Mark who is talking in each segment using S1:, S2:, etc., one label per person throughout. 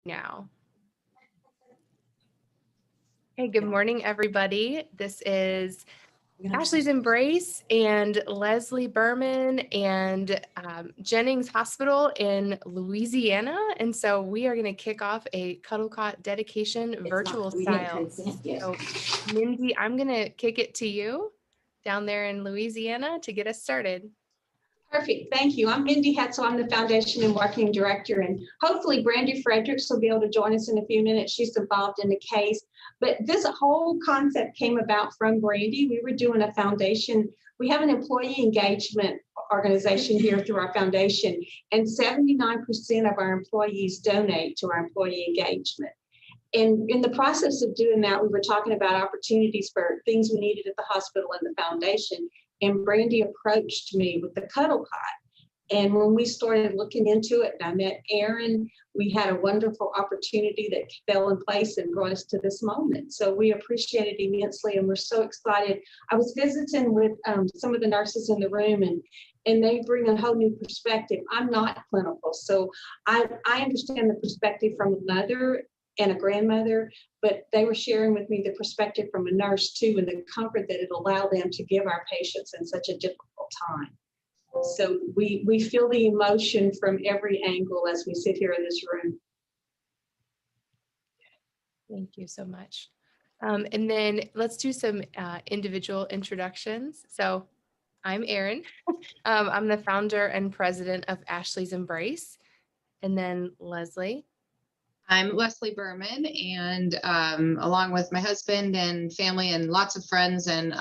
S1: now. Hey, good morning, everybody. This is Ashley's Embrace and Leslie Berman and Jennings Hospital in Louisiana. And so we are going to kick off a CuddleCot dedication virtual style. So Mindy, I'm going to kick it to you down there in Louisiana to get us started.
S2: Perfect. Thank you. I'm Mindy Hetzel. I'm the Foundation and Marketing Director, and hopefully Brandy Fredericks will be able to join us in a few minutes. She's involved in the case. But this whole concept came about from Brandy. We were doing a foundation. We have an employee engagement organization here through our foundation, and 79% of our employees donate to our employee engagement. And in the process of doing that, we were talking about opportunities for things we needed at the hospital and the foundation. And Brandy approached me with the CuddleCot. And when we started looking into it, and I met Aaron, we had a wonderful opportunity that fell in place and brought us to this moment. So we appreciate it immensely, and we're so excited. I was visiting with some of the nurses in the room, and they bring a whole new perspective. I'm not clinical, so I understand the perspective from a mother and a grandmother, but they were sharing with me the perspective from a nurse too, and the comfort that it allowed them to give our patients in such a difficult time. So we feel the emotion from every angle as we sit here in this room.
S1: Thank you so much. And then let's do some individual introductions. So I'm Erin. I'm the founder and president of Ashley's Embrace. And then Leslie.
S3: I'm Leslie Berman, and along with my husband and family and lots of friends and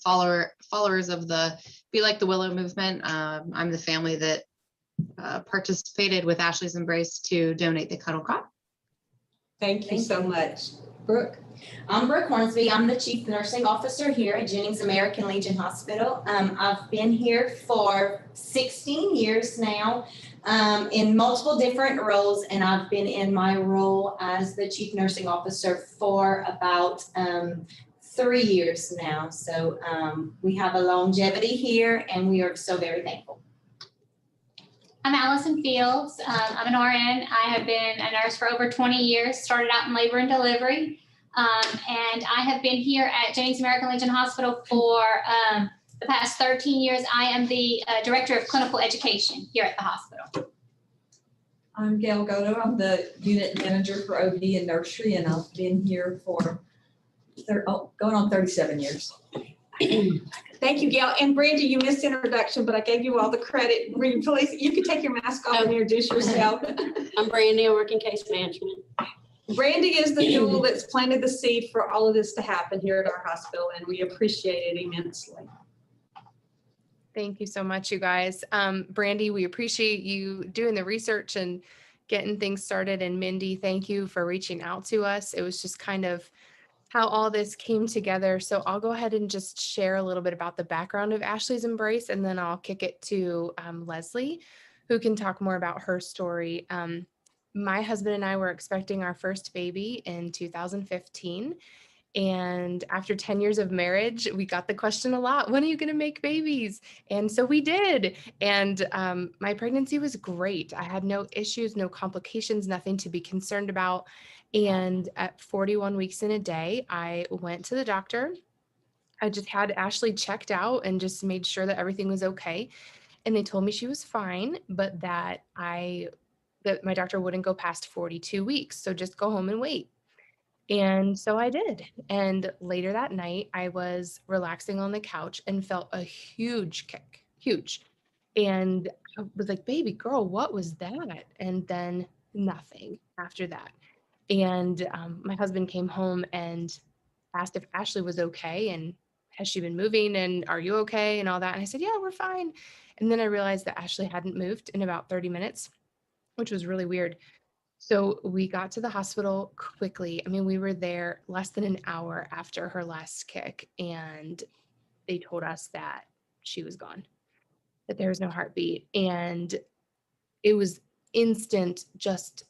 S3: followers of the Be Like the Willow movement, I'm the family that participated with Ashley's Embrace to donate the CuddleCot.
S2: Thank you so much. Brooke.
S4: I'm Brooke Hornsby. I'm the Chief Nursing Officer here at Jennings American Legion Hospital. I've been here for 16 years now in multiple different roles, and I've been in my role as the Chief Nursing Officer for about 3 years now. So we have a longevity here, and we are so very thankful.
S5: I'm Allison Fields. I'm an RN. I have been a nurse for over 20 years, started out in labor and delivery. And I have been here at Jennings American Legion Hospital for the past 13 years. I am the Director of Clinical Education here at the hospital.
S6: I'm Gail Godo. I'm the Unit Manager for OB and Nursery, and I've been here for going on 37 years.
S2: Thank you, Gail. And Brandy, you missed introduction, but I gave you all the credit. Please, you can take your mask off and introduce yourself.
S7: I'm Brandy. I work in case management.
S2: Brandy is the jewel that's planted the seed for all of this to happen here at our hospital, and we appreciate it immensely.
S1: Thank you so much, you guys. Brandy, we appreciate you doing the research and getting things started. And Mindy, thank you for reaching out to us. It was just kind of how all this came together. So I'll go ahead and just share a little bit about the background of Ashley's Embrace, and then I'll kick it to Leslie, who can talk more about her story. My husband and I were expecting our first baby in 2015. And after 10 years of marriage, we got the question a lot, when are you going to make babies? And so we did. And my pregnancy was great. I had no issues, no complications, nothing to be concerned about. And at 41 weeks in a day, I went to the doctor. I just had Ashley checked out and just made sure that everything was okay. And they told me she was fine, but that my doctor wouldn't go past 42 weeks. So just go home and wait. And so I did. And later that night, I was relaxing on the couch and felt a huge kick, huge. And I was like, baby girl, what was that? And then nothing after that. And my husband came home and asked if Ashley was okay and has she been moving and are you okay and all that. And I said, yeah, we're fine. And then I realized that Ashley hadn't moved in about 30 minutes, which was really weird. So we got to the hospital quickly. I mean, we were there less than an hour after her last kick, and they told us that she was gone, that there was no heartbeat. And it was instant, just,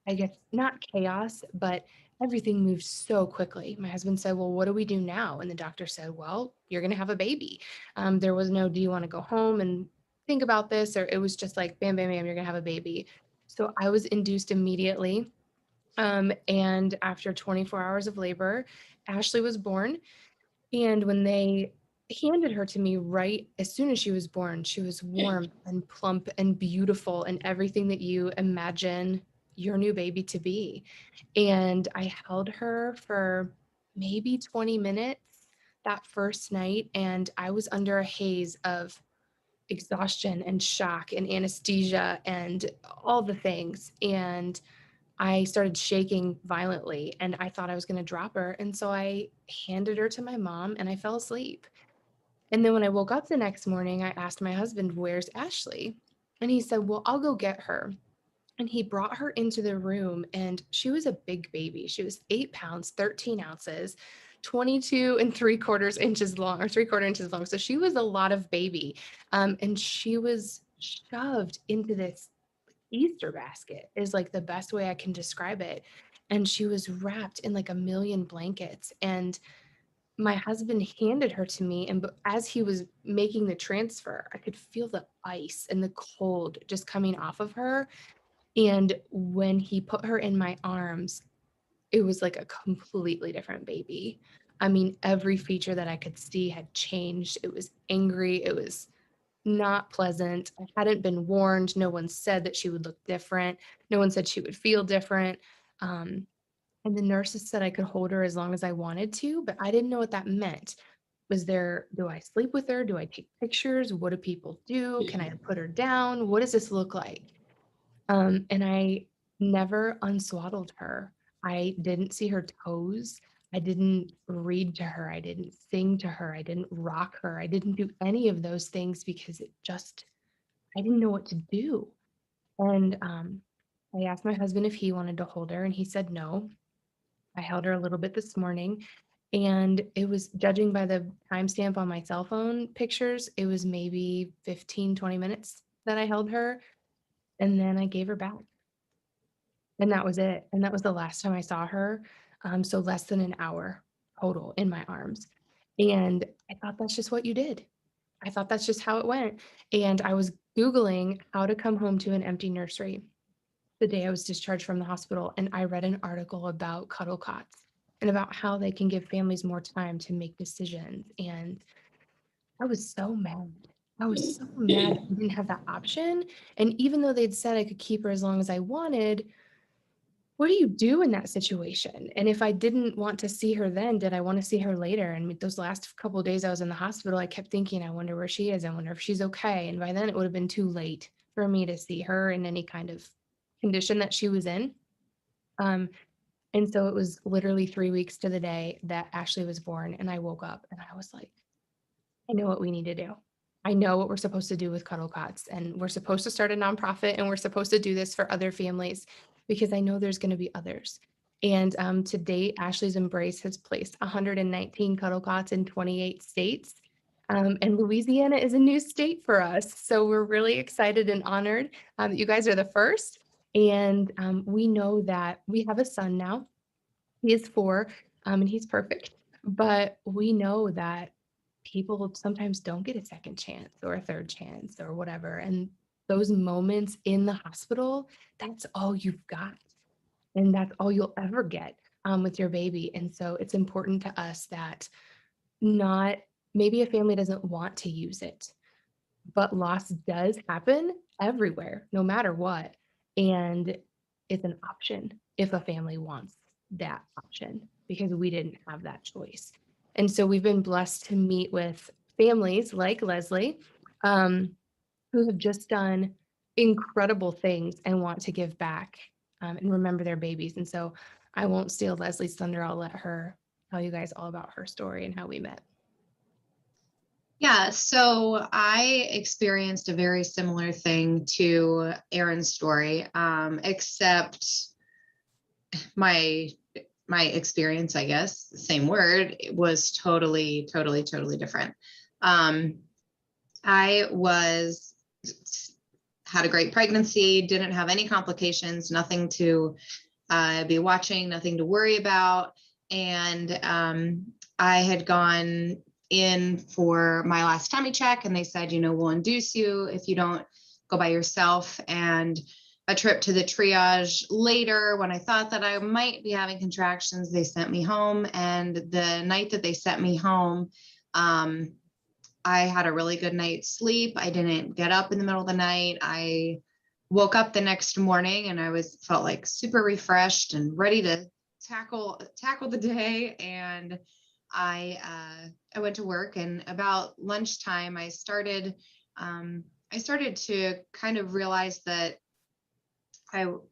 S1: I guess, not chaos, but everything moved so quickly. My husband said, well, what do we do now? And the doctor said, well, you're going to have a baby. There was no, do you want to go home and think about this? Or it was just like, bam, bam, bam, you're going to have a baby. So I was induced immediately. And after 24 hours of labor, Ashley was born. And when they handed her to me right as soon as she was born, she was warm and plump and beautiful and everything that you imagine your new baby to be. And I held her for maybe 20 minutes that first night, and I was under a haze of exhaustion and shock and anesthesia and all the things. And I started shaking violently and I thought I was going to drop her. And so I handed her to my mom and I fell asleep. And then when I woke up the next morning, I asked my husband, "Where's Ashley?" And he said, "Well, I'll go get her." And he brought her into the room, and she was a big baby. She was 8 pounds, 13 ounces, 22 3/4 inches long, or 3/4 inches long. So she was a lot of baby. And she was shoved into this Easter basket, is like the best way I can describe it. And she was wrapped in like a million blankets. And my husband handed her to me, and as he was making the transfer, I could feel the ice and the cold just coming off of her. And when he put her in my arms, it was like a completely different baby. I mean, every feature that I could see had changed. It was angry. It was not pleasant. I hadn't been warned. No one said that she would look different. No one said she would feel different. Um, and the nurses said I could hold her as long as I wanted to, but I didn't know what that meant. Do I sleep with her? Do I take pictures? What do people do? Can I put her down? What does this look like? And I never unswaddled her. I didn't see her toes. I didn't read to her. I didn't sing to her. I didn't rock her. I didn't do any of those things because I didn't know what to do. And I asked my husband if he wanted to hold her, and he said no. I held her a little bit this morning, and it was, judging by the timestamp on my cell phone pictures, it was maybe 15, 20 minutes that I held her, and then I gave her back. And that was it. And that was the last time I saw her. So less than an hour total in my arms. And I thought that's just what you did. I thought that's just how it went. And I was Googling how to come home to an empty nursery the day I was discharged from the hospital. And I read an article about CuddleCots and about how they can give families more time to make decisions. And I was so mad. I was so mad that we didn't have that option. And even though they'd said I could keep her as long as I wanted, what do you do in that situation? And if I didn't want to see her then, did I want to see her later? And those last couple of days I was in the hospital, I kept thinking, I wonder where she is. I wonder if she's okay. And by then it would have been too late for me to see her in any kind of condition that she was in. And so it was literally 3 weeks to the day that Ashley was born. And I woke up and I was like, I know what we need to do. I know what we're supposed to do with CuddleCots, and we're supposed to start a nonprofit, and we're supposed to do this for other families because I know there's going to be others. And to date, Ashley's Embrace has placed 119 CuddleCots in 28 states. And Louisiana is a new state for us. So we're really excited and honored that you guys are the first. And we know that we have a son now. He is 4, and he's perfect. But we know that people sometimes don't get a second chance or a third chance or whatever. And those moments in the hospital, that's all you've got. And that's all you'll ever get with your baby. And so it's important to us that not, maybe a family doesn't want to use it, but loss does happen everywhere, no matter what. And it's an option if a family wants that option, because we didn't have that choice. And so we've been blessed to meet with families like Leslie, who have just done incredible things and want to give back and remember their babies. And so I won't steal Leslie's thunder. I'll let her tell you guys all about her story and how we met.
S3: Yeah, so I experienced a very similar thing to Erin's story, except my experience, I guess, same word, it was totally different. I had a great pregnancy, didn't have any complications, nothing to be watching, nothing to worry about. And I had gone in for my last tummy check, and they said, we'll induce you if you don't go by yourself. And a trip to the triage later when I thought that I might be having contractions. They sent me home, and the night that they sent me home, I had a really good night's sleep. I didn't get up in the middle of the night. I woke up the next morning and I felt like super refreshed and ready to tackle the day. And I went to work, and about lunchtime, I started to kind of realize that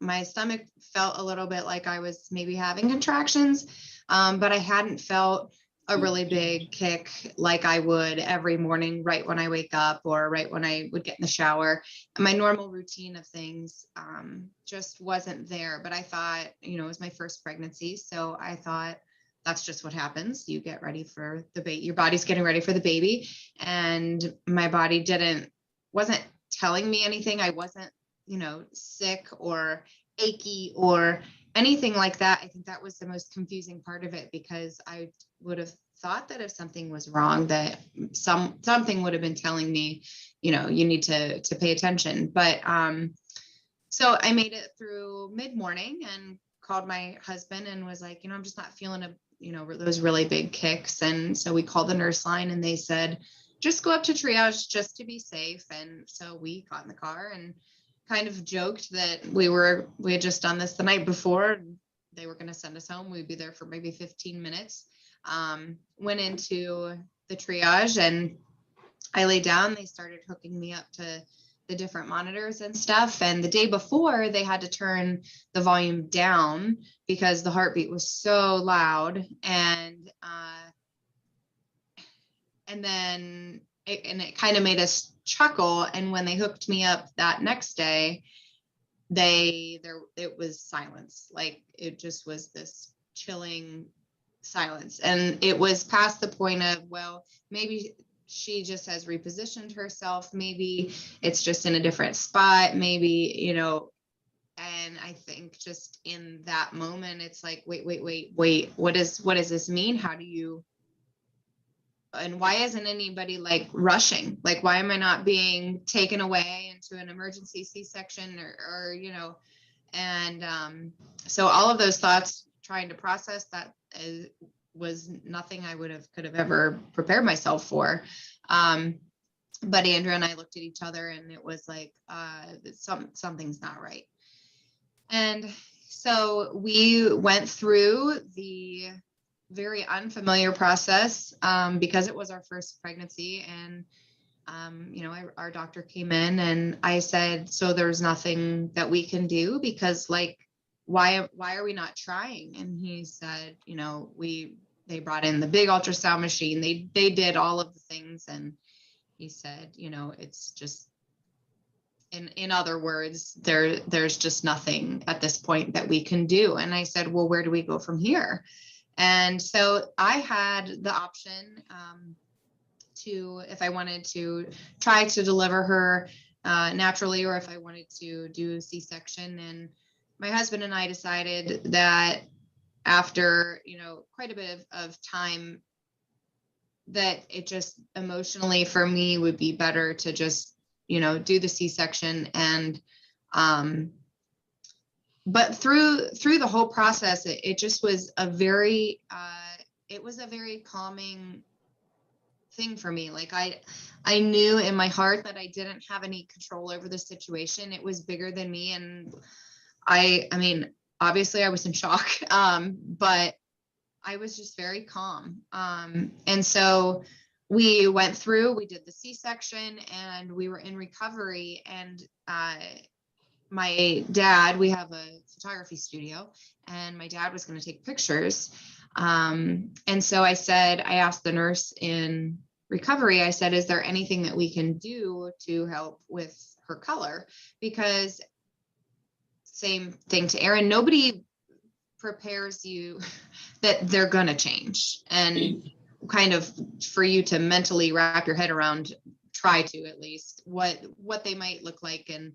S3: my stomach felt a little bit like I was maybe having contractions, but I hadn't felt a really big kick like I would every morning right when I wake up or right when I would get in the shower. And my normal routine of things just wasn't there. But I thought, it was my first pregnancy. So I thought, that's just what happens. You get ready for the baby. Your body's getting ready for the baby. And my body wasn't telling me anything. I wasn't, sick or achy or anything like that. I think that was the most confusing part of it, because I would have thought that if something was wrong, that something would have been telling me, you need to pay attention. But so I made it through mid-morning and called my husband and was like, I'm just not feeling those really big kicks. And so we called the nurse line, and they said, just go up to triage just to be safe. And so we got in the car and kind of joked that we had just done this the night before, and they were going to send us home. We'd be there for maybe 15 minutes. Went into the triage, and I lay down. They started hooking me up to the different monitors and stuff. And the day before, they had to turn the volume down because the heartbeat was so loud. And then it kind of made us chuckle. And when they hooked me up that next day, it was silence. Like, it just was this chilling silence. And it was past the point of, well, maybe she just has repositioned herself. Maybe it's just in a different spot. Maybe, and I think just in that moment, it's like, wait, what does this mean? How do you, and why isn't anybody like rushing? Like, why am I not being taken away into an emergency C-section or and so all of those thoughts, trying to process that was nothing I could have ever prepared myself for. But Andrew and I looked at each other, and it was like, something's not right. And so we went through the very unfamiliar process because it was our first pregnancy. And, our doctor came in, and I said, so there's nothing that we can do, because like, why are we not trying? And he said, they brought in the big ultrasound machine. They did all of the things. And he said, it's just, in other words, there's just nothing at this point that we can do. And I said, well, where do we go from here? And so I had the option if I wanted to try to deliver her naturally, or if I wanted to do a C-section. And my husband and I decided that after, quite a bit of time, that it just emotionally for me would be better to just, do the C-section. And, but through the whole process, it just was a very calming thing for me. Like, I knew in my heart that I didn't have any control over the situation. It was bigger than me. And I mean, obviously I was in shock, but I was just very calm. And so we went through, we did the C-section, and we were in recovery. And my dad, we have a photography studio, and my dad was going to take pictures. And so I asked the nurse in recovery, I said, is there anything that we can do to help with her color? Because same thing to Erin, nobody prepares you that they're going to change, and kind of for you to mentally wrap your head around, try to at least, what they might look like and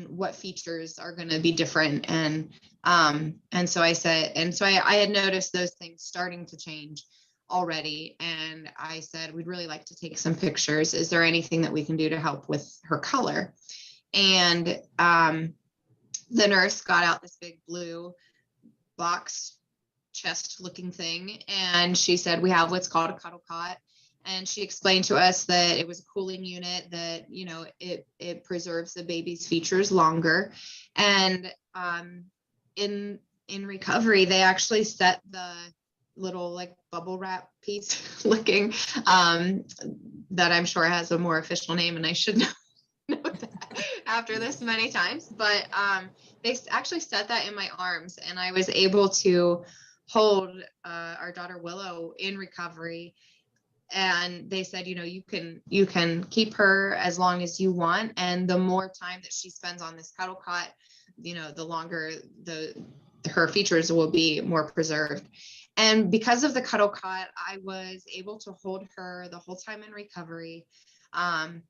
S3: what features are going to be different. And so I had noticed those things starting to change already. And I said, we'd really like to take some pictures. Is there anything that we can do to help with her color? And the nurse got out this big blue box chest looking thing, and she said, we have what's called a CuddleCot. And she explained to us that it was a cooling unit, that, you know, it preserves the baby's features longer. And in recovery, they actually set the little like bubble wrap piece looking that I'm sure has a more official name, and I should know that after this many times, but they actually set that in my arms, and I was able to hold our daughter Willow in recovery. And they said, you know, you can keep her as long as you want, and the more time that she spends on this CuddleCot, you know, the longer her features will be more preserved. And because of the CuddleCot, I was able to hold her the whole time in recovery.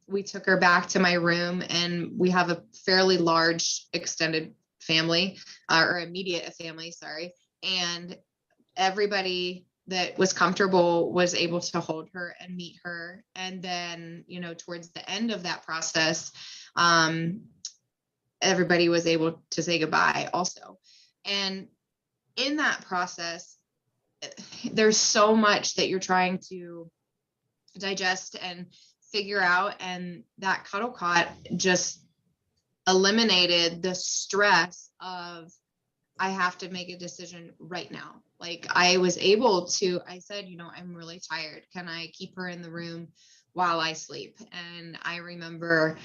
S3: We took her back to my room, and we have a fairly large extended family, or immediate family, sorry. And everybody that was comfortable was able to hold her and meet her. And then, you know, towards the end of that process, everybody was able to say goodbye also. And in that process, there's so much that you're trying to digest and figure out. And that CuddleCot just eliminated the stress of, I have to make a decision right now. Like, I was able to, I said, you know, I'm really tired. Can I keep her in the room while I sleep? And I remember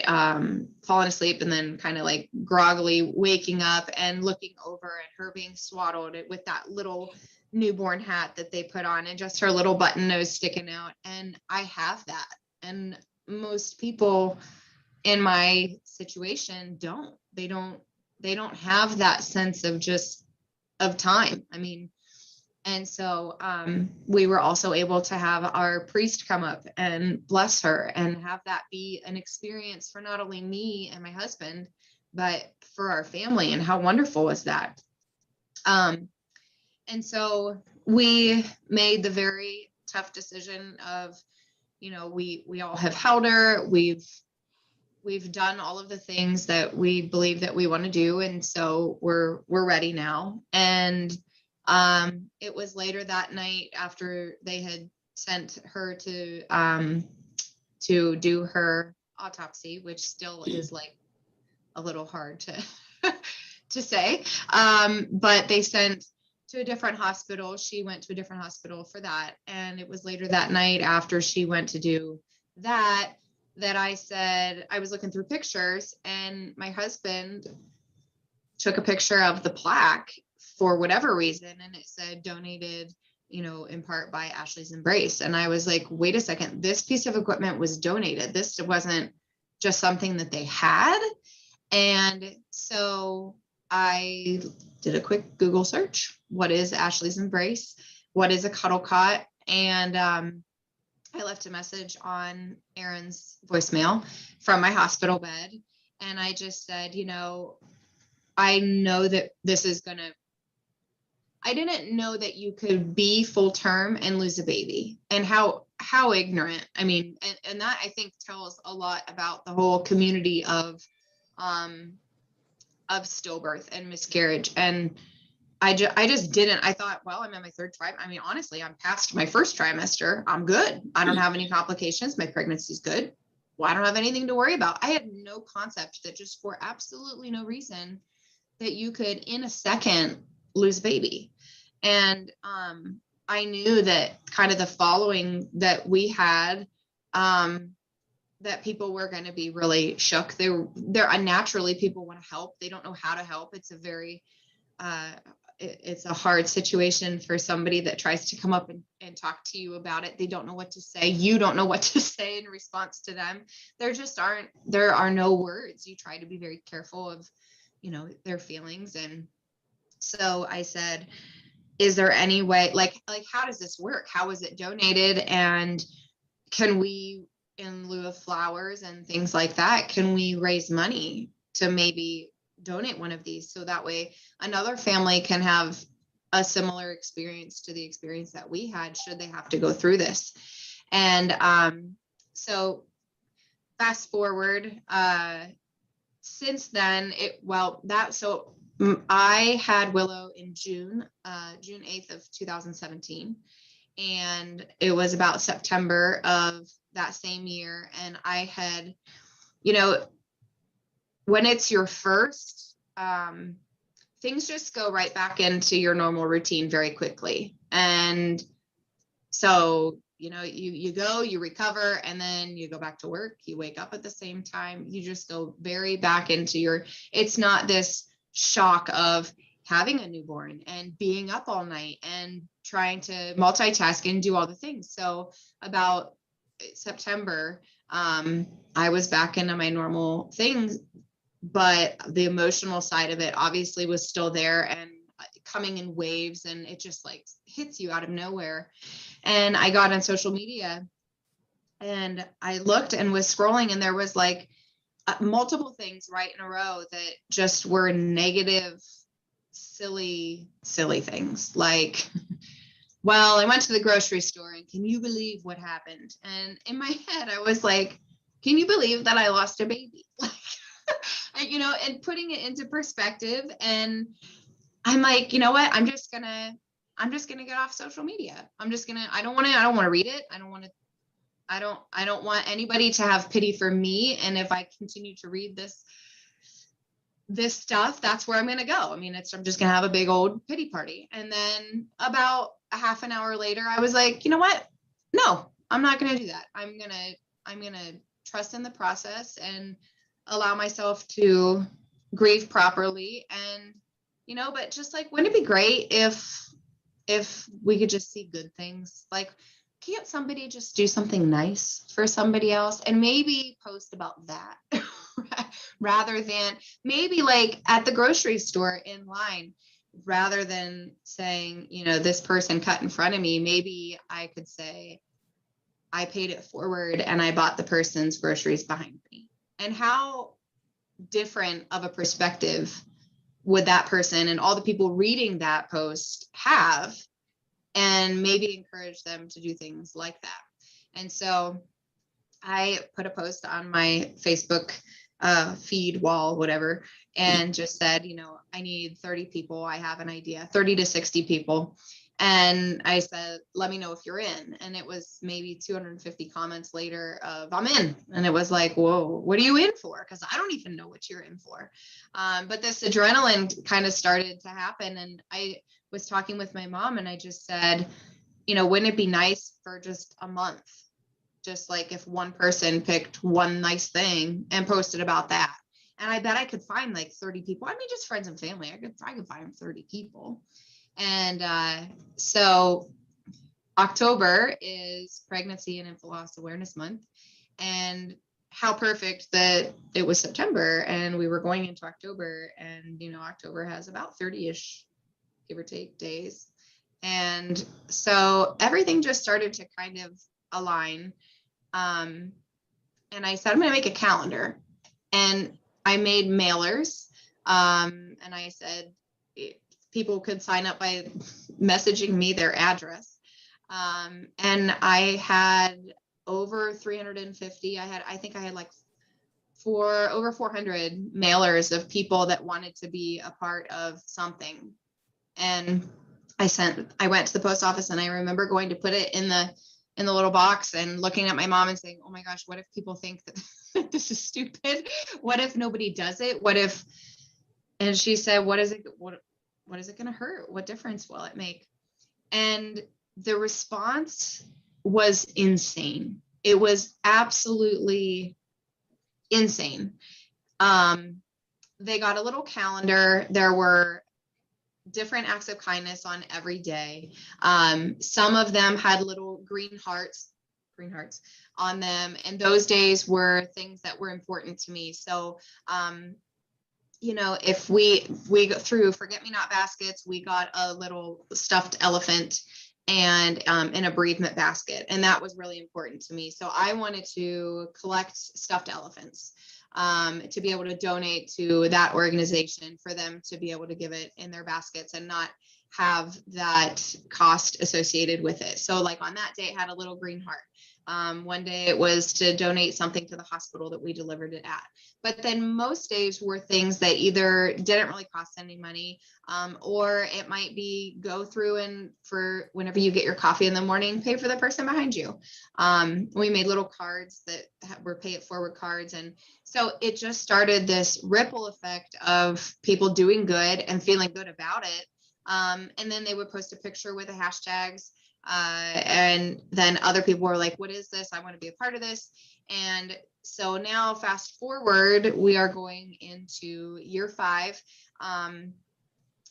S3: falling asleep and then kind of like groggily waking up and looking over at her being swaddled with that little newborn hat that they put on, and just her little button nose sticking out. And I have that. And most people in my situation don't. They don't have that sense of just of time. I mean, and so we were also able to have our priest come up and bless her, and have that be an experience for not only me and my husband, but for our family. And how wonderful was that? And so we made the very tough decision of, you know, we all have held her. We've done all of the things that we believe that we want to do. And so we're ready now. And it was later that night, after they had sent her to do her autopsy, which still is like a little hard to say. But they sent to a different hospital. She went to a different hospital for that. And it was later that night, after she went to do that I said, I was looking through pictures, and my husband took a picture of the plaque for whatever reason, and it said donated, you know, in part by Ashley's Embrace. And I was like, wait a second, this piece of equipment was donated. This wasn't just something that they had. And so I did a quick Google search. What is Ashley's Embrace? What is a CuddleCot? And I left a message on Aaron's voicemail from my hospital bed. And I just said, you know, I know that this is going to, I didn't know that you could be full term and lose a baby, and how ignorant. I mean, and that I think tells a lot about the whole community of stillbirth and miscarriage. And I just didn't. I thought, well, I'm in my third trimester. I mean, honestly, I'm past my first trimester. I'm good. I don't have any complications. My pregnancy's good. Well, I don't have anything to worry about. I had no concept that just for absolutely no reason that you could in a second lose baby. And I knew that kind of the following that we had, that people were going to be really shook. They're unnaturally, people want to help. They don't know how to help. It's a very it's a hard situation for somebody that tries to come up and talk to you about it. They don't know what to say. You don't know what to say in response to them. There are no words. You try to be very careful of, you know, their feelings. And so I said, is there any way, like, how does this work? How is it donated? And can we, in lieu of flowers and things like that, can we raise money to maybe donate one of these, so that way another family can have a similar experience to the experience that we had, should they have to go through this? And so fast forward since then, I had Willow in June 8th of 2017. And it was about September of that same year. And I had, when it's your first, things just go right back into your normal routine very quickly. And so, you go, you recover, and then you go back to work, you wake up at the same time, you just go very back into it's not this shock of having a newborn and being up all night and trying to multitask and do all the things. So about September, I was back into my normal things, but the emotional side of it obviously was still there and coming in waves, and it just like hits you out of nowhere. And I got on social media and I looked and was scrolling, and there was like multiple things right in a row that just were negative, silly things. Like, well, I went to the grocery store and can you believe what happened? And in my head, I was like, can you believe that I lost a baby? Like, and putting it into perspective. And I'm like, you know what? I'm just gonna get off social media. I don't want to read it. I don't want anybody to have pity for me. And if I continue to read this stuff, that's where I'm going to go. I mean, I'm just going to have a big old pity party. And then about a half an hour later, I was like, you know what? No, I'm not going to do that. I'm going to trust in the process and allow myself to grieve properly. And, but just like, wouldn't it be great if we could just see good things? Like, can't somebody just do something nice for somebody else and maybe post about that rather than maybe like at the grocery store in line, rather than saying, this person cut in front of me, maybe I could say, I paid it forward and I bought the person's groceries behind me. And how different of a perspective would that person and all the people reading that post have? And maybe encourage them to do things like that. And so I put a post on my Facebook feed wall, whatever, and just said, I need 30 people. I have an idea, 30 to 60 people. And I said, let me know if you're in. And it was maybe 250 comments later of I'm in. And it was like, whoa, what are you in for? Because I don't even know what you're in for. But this adrenaline kind of started to happen. And I was talking with my mom and I just said, wouldn't it be nice for just a month? Just like if one person picked one nice thing and posted about that. And I bet I could find like 30 people. I mean, just friends and family. I could find 30 people. And so October is Pregnancy and Infant Loss Awareness Month. And how perfect that it was September and we were going into October. And, October has about 30-ish, give or take, days. And so everything just started to kind of align. And I said, I'm going to make a calendar. And I made mailers. And I said, people could sign up by messaging me their address. And I had over 350. I think I had like over 400 mailers of people that wanted to be a part of something. And I went to the post office and I remember going to put it in the little box and looking at my mom and saying, oh my gosh, what if people think that this is stupid? What if nobody does it? And she said, what is it going to hurt? What difference will it make? And the response was insane. It was absolutely insane. They got a little calendar. There were different acts of kindness on every day. Some of them had little green hearts on them. And those days were things that were important to me. So, if we go through forget-me-not baskets, we got a little stuffed elephant and in a bereavement basket. And that was really important to me. So I wanted to collect stuffed elephants to be able to donate to that organization for them to be able to give it in their baskets and not have that cost associated with it. So like on that day, it had a little green heart. One day it was to donate something to the hospital that we delivered it at. But then most days were things that either didn't really cost any money, or it might be go through and for whenever you get your coffee in the morning, pay for the person behind you. We made little cards that were pay it forward cards. And so it just started this ripple effect of people doing good and feeling good about it. And then they would post a picture with the hashtags. And then other people were like, what is this? I want to be a part of this. And so now fast forward, we are going into year 5.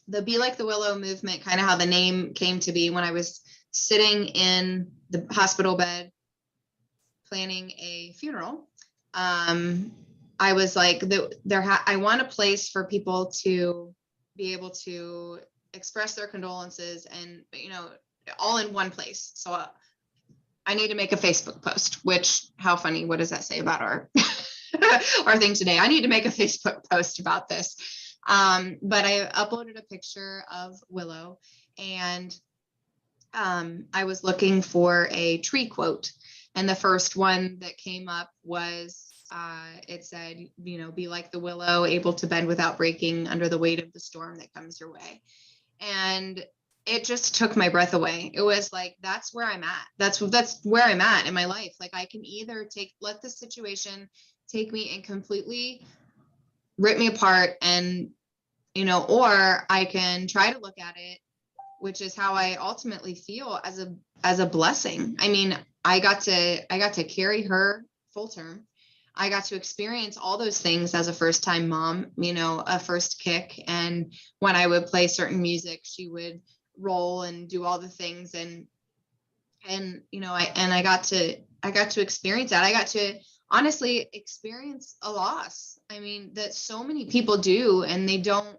S3: The Be Like the Willow movement, kind of how the name came to be, when I was sitting in the hospital bed planning a funeral. I was like, I want a place for people to be able to express their condolences and, all in one place. So I need to make a Facebook post, which how funny, what does that say about our, our thing today? I need to make a Facebook post about this. But I uploaded a picture of Willow, and I was looking for a tree quote. And the first one that came up was, it said, be like the willow, able to bend without breaking under the weight of the storm that comes your way. And it just took my breath away. It was like, that's where I'm at. That's where I'm at in my life. Like, I can either let the situation take me and completely rip me apart, and, or I can try to look at it, which is how I ultimately feel, as a blessing. I mean, I got to carry her full term. I got to experience all those things as a first time mom, a first kick. And when I would play certain music, she would roll and do all the things. And I got to experience that. I got to honestly experience a loss. I mean, that so many people do, and they don't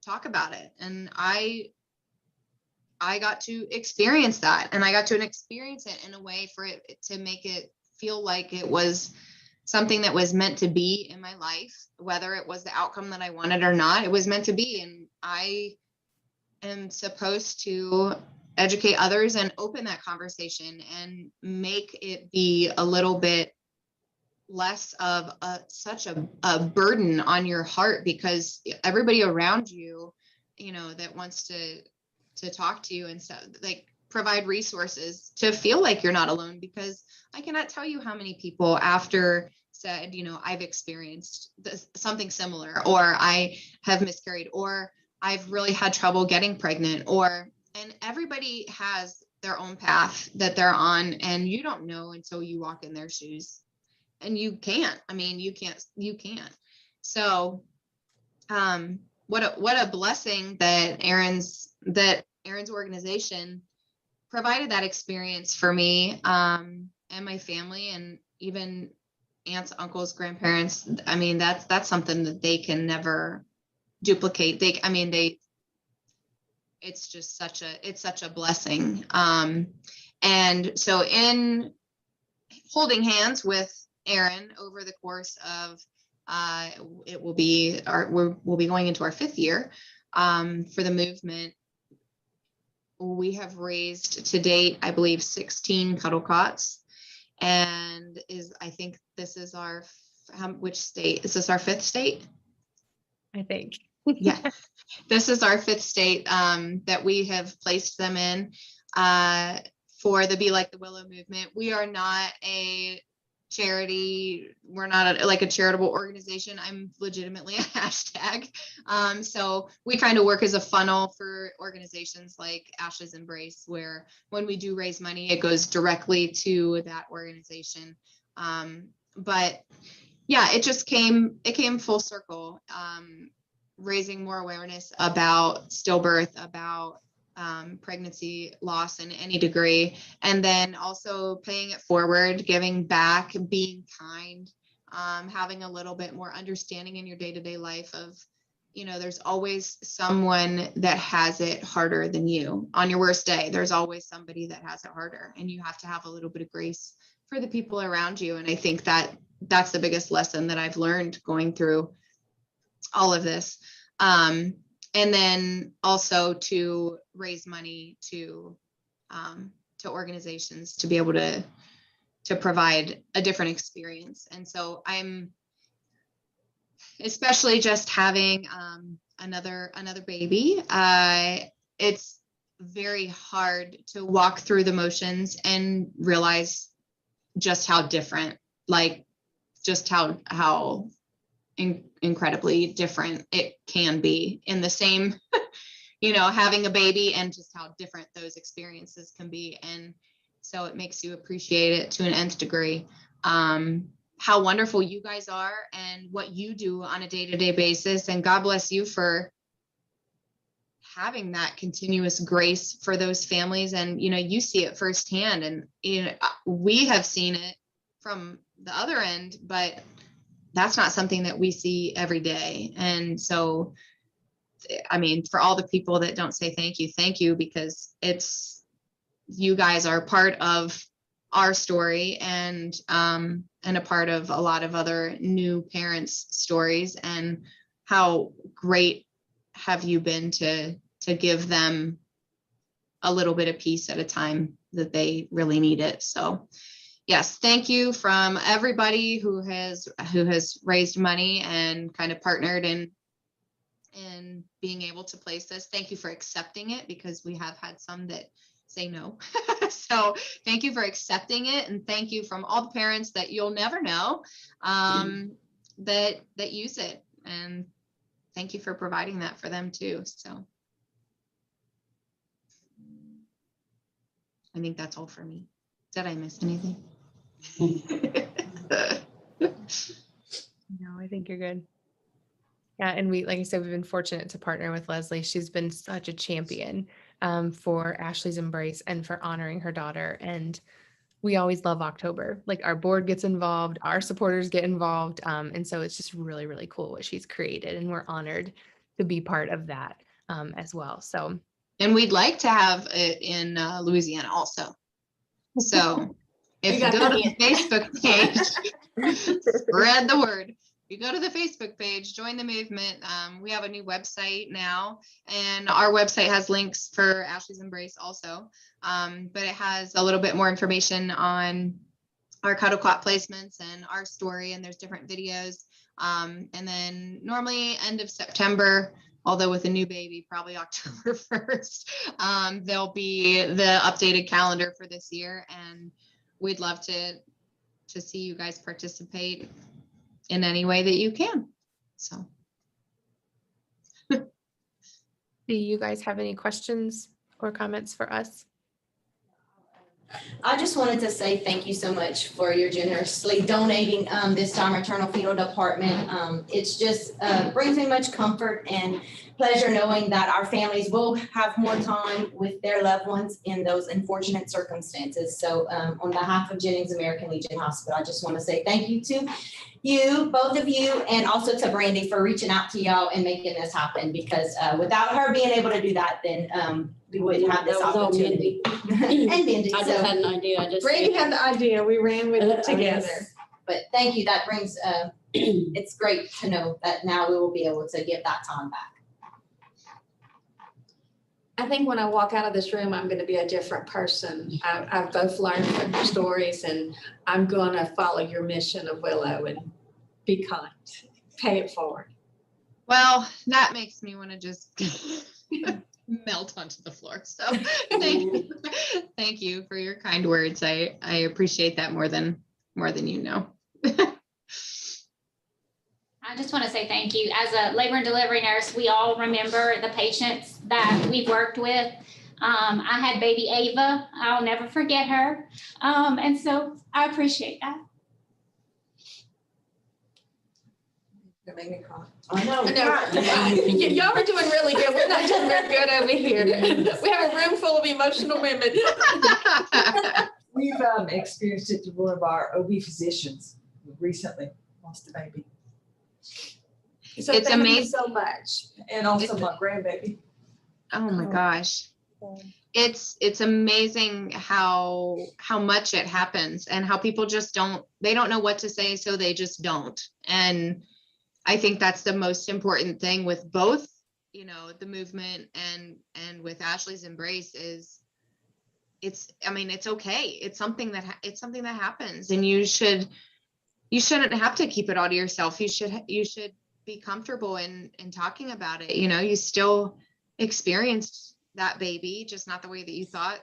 S3: talk about it. And I got to experience that, and I got to experience it in a way for it to make it feel like it was something that was meant to be in my life, whether it was the outcome that I wanted or not. It was meant to be. And I am supposed to educate others and open that conversation and make it be a little bit less of such a burden on your heart, because everybody around you, that wants to talk to you and stuff, like provide resources to feel like you're not alone. Because I cannot tell you how many people after said, I've experienced something similar, or I have miscarried, or I've really had trouble getting pregnant, and everybody has their own path that they're on, and you don't know until you walk in their shoes, and you can't. You can't. So, what a blessing that Erin's organization provided that experience for me, and my family, and even aunts, uncles, grandparents. I mean, that's something that they can never duplicate. It's just such a blessing. And so in holding hands with Erin over the course of, we'll be going into our 5th year, for the movement. We have raised to date, I believe, 16 CuddleCots. And I think this is which state? Is this our 5th state?
S1: I think.
S3: Yeah, this is our 5th state that we have placed them in for the Be Like the Willow movement. We are not a charity. We're not like a charitable organization. I'm legitimately a hashtag. So we kind of work as a funnel for organizations like Ash's Embrace, where when we do raise money, it goes directly to that organization. But yeah, it came full circle. Raising more awareness about stillbirth, about pregnancy loss in any degree, and then also paying it forward, giving back, being kind, having a little bit more understanding in your day-to-day life of, there's always someone that has it harder than you. On your worst day, there's always somebody that has it harder, and you have to have a little bit of grace for the people around you. And I think that's the biggest lesson that I've learned going through all of this. And then also to raise money to organizations to be able to provide a different experience. And so especially just having another baby. It's very hard to walk through the motions and realize just how different, like just how incredibly different it can be in the same, having a baby, and just how different those experiences can be. And so it makes you appreciate it to an nth degree. How wonderful you guys are and what you do on a day-to-day basis. And God bless you for having that continuous grace for those families. And, you see it firsthand, and, we have seen it from the other end, but that's not something that we see every day. And so, for all the people that don't say thank you, because you guys are part of our story, and a part of a lot of other new parents' stories. And how great have you been to give them a little bit of peace at a time that they really need it. So yes, thank you from everybody who has raised money and kind of partnered in being able to place this. Thank you for accepting it, because we have had some that say no. So thank you for accepting it, and thank you from all the parents that you'll never know that use it, and thank you for providing that for them too. So I think that's all for me. Did I miss anything?
S1: No, I think you're good. Yeah, and like I said, we've been fortunate to partner with Leslie. She's been such a champion for Ashley's Embrace and for honoring her daughter. And we always love October. Like, our board gets involved, our supporters get involved. And so it's just really, really cool what she's created. And we're honored to be part of that as well. So,
S3: and we'd like to have it in Louisiana also. So if you go to the Facebook page, spread the word. You go to the Facebook page, join the movement. We have a new website now, and our website has links for Ashley's Embrace also. But it has a little bit more information on our CuddleCot placements and our story, and there's different videos. And then normally end of September, although with a new baby, probably October 1st, there'll be the updated calendar for this year. And we'd love to see you guys participate in any way that you can. So.
S1: Do you guys have any questions or comments for us?
S4: I just wanted to say thank you so much for your generously donating this to our maternal fetal department. It's just brings me much comfort and pleasure knowing that our families will have more time with their loved ones in those unfortunate circumstances. So on behalf of Jennings American Legion Hospital, I just want to say thank you to you, both of you, and also to Brandy for reaching out to y'all and making this happen, because without her being able to do that, then we wouldn't have this opportunity. And Mindy.
S7: I just had an idea.
S2: Brandy had the idea. We ran with it together.
S4: But thank you. That brings, it's great to know that now we will be able to give that time back.
S8: I think when I walk out of this room, I'm going to be a different person. I've both learned from your stories, and I'm going to follow your mission of Willow and be kind, pay it forward.
S3: Well, that makes me want to just melt onto the floor. So thank you for your kind words. I appreciate that more than you know.
S5: I just want to say thank you. As a labor and delivery nurse, we all remember the patients that we've worked with. I had baby Ava. I'll never forget her. And so I appreciate that.
S6: You're making me cry.
S8: I know. Y'all are doing really good. We're not doing very good over here. We have a room full of emotional women.
S6: We've experienced it to one of our OB physicians who recently lost a baby.
S8: So
S3: It's
S8: thank you
S3: amazing.
S8: so much.
S6: And also my grandbaby.
S3: Oh my gosh. It's amazing how much it happens, and how people just don't know what to say, so they just don't. And I think that's the most important thing with both, the movement and with Ashley's Embrace is it's okay. It's something that happens, and you shouldn't have to keep it all to yourself. You should be comfortable in talking about it. You know, you still experienced that baby, just not the way that you thought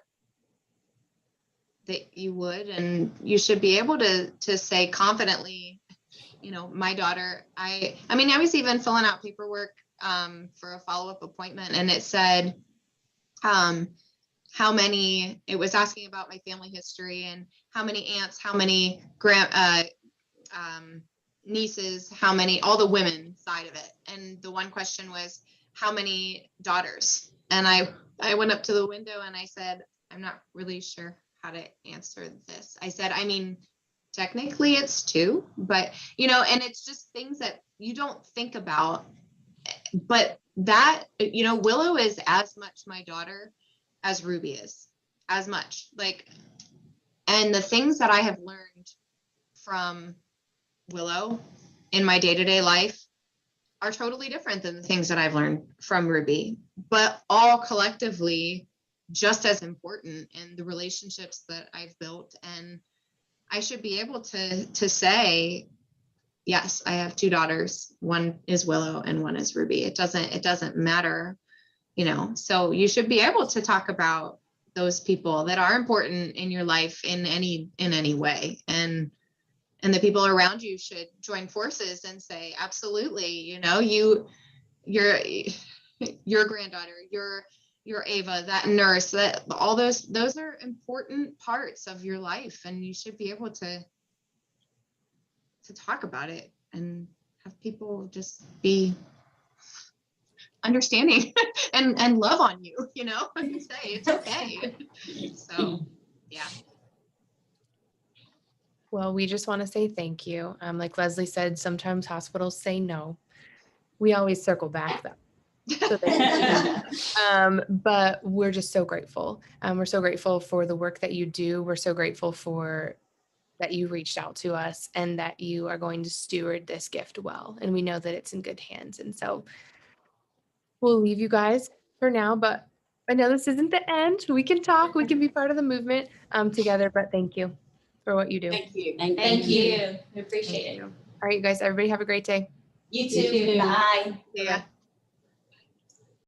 S3: that you would. And you should be able to say confidently, you know, my daughter, I mean, I was even filling out paperwork for a follow-up appointment, and it said how many, it was asking about my family history and how many aunts, how many nieces, how many, all the women side of it. And the one question was, how many daughters? And I went up to the window and I said, I'm not really sure how to answer this. I said, I mean, technically it's 2, but you know, and it's just things that you don't think about. But that, you know, Willow is as much my daughter as Ruby is, as much. Like, and the things that I have learned from Willow in my day-to-day life are totally different than the things that I've learned from Ruby, but all collectively just as important in the relationships that I've built. And I should be able to say, yes, I have 2 daughters. One is Willow and one is Ruby. It doesn't matter, you know. So you should be able to talk about those people that are important in your life in any way. And the people around you should join forces and say, absolutely, you know, your granddaughter, your Ava, that nurse, that all those are important parts of your life, and you should be able to talk about it and have people just be understanding and love on you, you know, and say it's okay. So, yeah.
S1: Well, we just want to say thank you. Like Leslie said, sometimes hospitals say no. We always circle back though. So but we're just so grateful. We're so grateful for the work that you do. We're so grateful for that you reached out to us and that you are going to steward this gift well. And we know that it's in good hands. And so we'll leave you guys for now, but I know this isn't the end. We can talk, we can be part of the movement together, but thank you for what you do.
S7: Thank you.
S4: Thank you. We appreciate it.
S1: All right, you guys, everybody have a great day.
S4: You
S7: You
S4: too.
S7: too.
S4: Bye.
S3: Yeah.